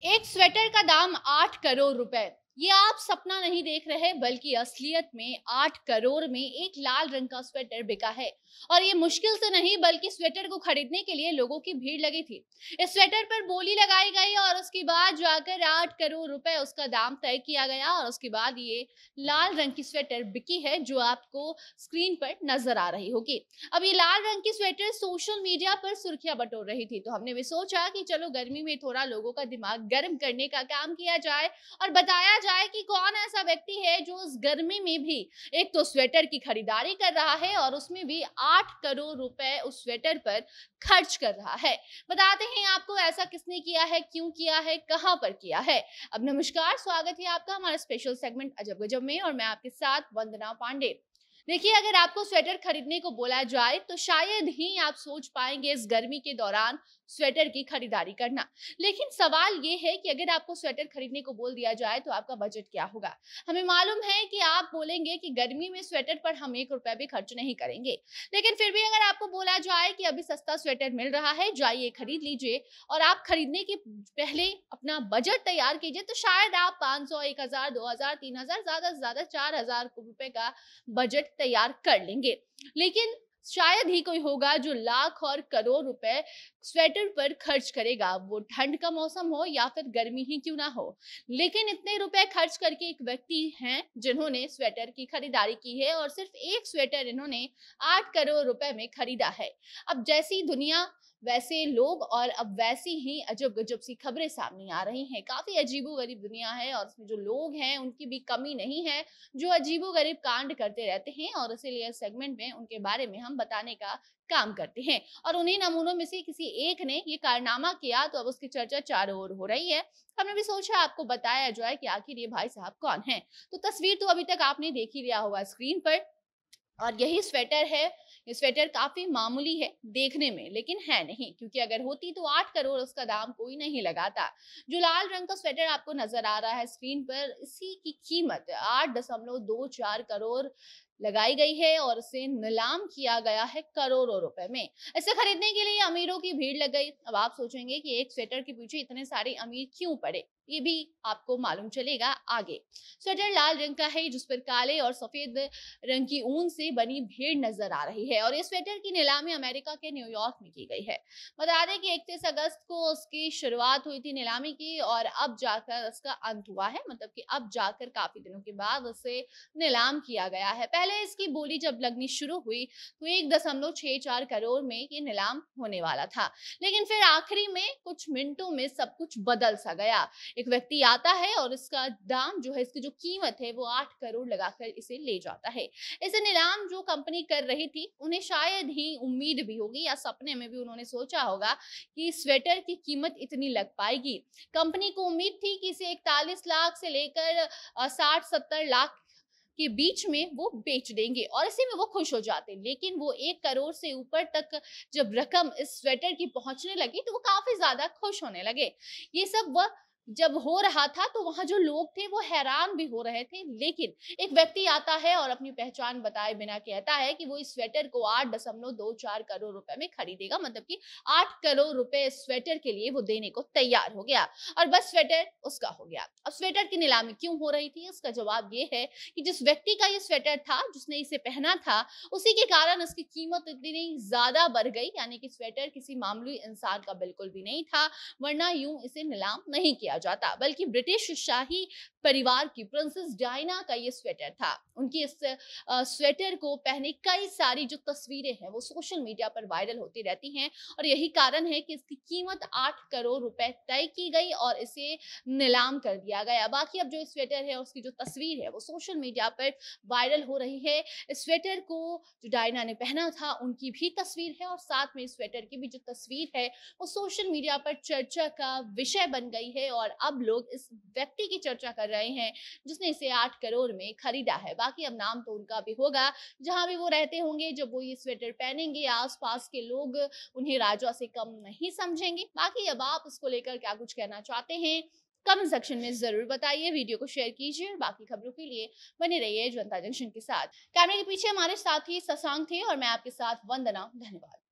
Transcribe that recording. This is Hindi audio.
एक स्वेटर का दाम 8 करोड़ रुपए। ये आप सपना नहीं देख रहे बल्कि असलियत में 8 करोड़ में एक लाल रंग का स्वेटर बिका है। और ये मुश्किल से नहीं बल्कि स्वेटर को खरीदने के लिए लोगों की भीड़ लगी थी। इस स्वेटर पर बोली लगाई गई और उसके बाद जाकर 8 करोड़ रुपए उसका दाम तय किया गया और उसके बाद ये लाल रंग की स्वेटर बिकी है जो आपको स्क्रीन पर नजर आ रही होगी। अब ये लाल रंग की स्वेटर सोशल मीडिया पर सुर्खियां बटोर रही थी, तो हमने भी सोचा कि चलो गर्मी में थोड़ा लोगों का दिमाग गर्म करने का काम किया जाए और बताया जाए कि कौन ऐसा व्यक्ति है जो इस गर्मी में भी एक तो स्वेटर की खरीदारी कर रहा है और उसमें भी 8 करोड़ रुपए उस स्वेटर पर खर्च कर रहा है। बताते हैं आपको ऐसा किसने किया है, क्यों किया है, कहां पर किया है। अब नमस्कार, स्वागत है आपका हमारे स्पेशल सेगमेंट अजब गजब में और मैं आपके साथ वंदना पांडे। देखिए, अगर आपको स्वेटर खरीदने को बोला जाए तो शायद ही आप सोच पाएंगे इस गर्मी के दौरान स्वेटर की खरीदारी करना। लेकिन सवाल ये है कि अगर आपको स्वेटर खरीदने को बोल दिया जाए तो आपका बजट क्या होगा। हमें मालूम है कि आप बोलेंगे कि गर्मी में स्वेटर पर हम 1 रुपया भी खर्च नहीं करेंगे, लेकिन फिर भी अगर आपको बोला जाए कि अभी सस्ता स्वेटर मिल रहा है, जाइए खरीद लीजिए और आप खरीदने के पहले अपना बजट तैयार कीजिए, तो शायद आप 500, 1000, 2000, 3000, ज्यादा से ज्यादा 4000 रुपए का बजट तैयार कर लेंगे। लेकिन शायद ही कोई होगा जो लाख और करोड़ रुपए स्वेटर पर खर्च करेगा, वो ठंड का मौसम हो या फिर गर्मी ही क्यों ना हो। लेकिन इतने रुपए खर्च करके एक व्यक्ति हैं जिन्होंने स्वेटर की खरीदारी की है और सिर्फ एक स्वेटर इन्होंने 8 करोड़ रुपए में खरीदा है। अब जैसी दुनिया वैसे लोग और अब वैसी ही अजब गजब सी खबरें सामने आ रही हैं। काफी अजीबोगरीब दुनिया है और इसमें जो लोग हैं उनकी भी कमी नहीं है जो अजीबोगरीब कांड करते रहते हैं, और इसीलिए सेगमेंट में उनके बारे में हम बताने का काम करते हैं। और उन्हीं नमूनों में से किसी एक ने ये कारनामा किया तो अब उसकी चर्चा चारों ओर हो रही है। हमने भी सोचा आपको बताया जाए कि आखिर ये भाई साहब कौन है। तो तस्वीर तो अभी तक आपने देख ही लिया होगा स्क्रीन पर, और यही स्वेटर है। ये स्वेटर काफी मामूली है देखने में, लेकिन है नहीं, क्योंकि अगर होती तो 8 करोड़ उसका दाम कोई नहीं लगाता। जो लाल रंग का स्वेटर आपको नजर आ रहा है स्क्रीन पर, इसी की कीमत 8.24 करोड़ लगाई गई है और इसे नीलाम किया गया है करोड़ों रुपए में। इसे खरीदने के लिए अमीरों की भीड़ लग गई। अब आप सोचेंगे कि एक स्वेटर के पीछे इतने सारे अमीर क्यों पड़े, ये भी आपको मालूम चलेगा आगे। स्वेटर लाल रंग का है जिस पर काले और सफेद रंग की ऊन से बनी भीड़ नजर आ रही है और इस स्वेटर की नीलामी अमेरिका के न्यूयॉर्क में की गई है। बता दें कि 31 अगस्त को उसकी शुरुआत हुई थी नीलामी की और अब जाकर उसका अंत हुआ है, मतलब कि अब जाकर काफी दिनों के बाद उसे नीलाम किया गया है। पहले इसकी बोली जब लगनी शुरू हुई तो 1.64 करोड़ में ये नीलाम होने वाला था, लेकिन फिर आखिरी में कुछ मिनटों में सब कुछ बदल सा गया। एक व्यक्ति आता है और इसका दाम जो है, इसकी जो कीमत है वो 8 करोड़ लगाकर इसे ले जाता है। इसे नीलाम जो कंपनी कर रही थी उन्हें शायद ही उम्मीद भी होगी या सपने में भी उन्होंने सोचा होगा कि स्वेटर की कीमत इतनी लग पाएगी। कंपनी को उम्मीद थी कि इसे 41 लाख से लेकर 60-70 लाख के बीच में वो बेच देंगे और इसी में वो खुश हो जाते, लेकिन वो 1 करोड़ से ऊपर तक जब रकम इस स्वेटर की पहुंचने लगी तो वो काफी ज्यादा खुश होने लगे। ये सब वह जब हो रहा था तो वहां जो लोग थे वो हैरान भी हो रहे थे, लेकिन एक व्यक्ति आता है और अपनी पहचान बताए बिना कहता है कि वो इस स्वेटर को 8.24 करोड़ रुपए में खरीदेगा, मतलब कि 8 करोड़ रुपए इस स्वेटर के लिए वो देने को तैयार हो गया और बस स्वेटर उसका हो गया। अब स्वेटर की नीलामी क्यों हो रही थी, उसका जवाब ये है कि जिस व्यक्ति का ये स्वेटर था, जिसने इसे पहना था, उसी के कारण इसकी कीमत इतनी ज्यादा बढ़ गई। यानी कि स्वेटर किसी मामूली इंसान का बिल्कुल भी नहीं था, वरना यूं इसे नीलाम नहीं किया जाता, बल्कि ब्रिटिश शाही परिवार की प्रिंसेस डायना का ये स्वेटर था। उनकी इस स्वेटर को पहने कई सारी जो तस्वीरें हैं वो सोशल मीडिया पर वायरल होती रहती हैं और यही कारण है कि इसकी कीमत 8 करोड़ रुपए तय की गई और इसे नीलाम कर दिया गया। बाकी अब जो स्वेटर है उसकी जो तस्वीर है वो सोशल मीडिया पर वायरल हो रही है। इस स्वेटर को जो डायना ने पहना था उनकी भी तस्वीर है और साथ में स्वेटर की भी जो तस्वीर है वो सोशल मीडिया पर चर्चा का विषय बन गई है और अब लोग इस व्यक्ति की चर्चा कर रहे हैं जिसने इसे 8 करोड़ में खरीदा है। बाकी अब नाम तो उनका भी होगा, जहां भी वो रहते होंगे, जब वो ये स्वेटर पहनेंगे आसपास के लोग उन्हें राजा से कम नहीं समझेंगे। बाकी अब आप इसको लेकर क्या कुछ कहना चाहते हैं कमेंट सेक्शन में जरूर बताइए, वीडियो को शेयर कीजिए और बाकी खबरों के लिए बने रहिए जनता जंक्शन के साथ। कैमरे के पीछे हमारे साथी शशांक थे और मैं आपके साथ वंदना। धन्यवाद।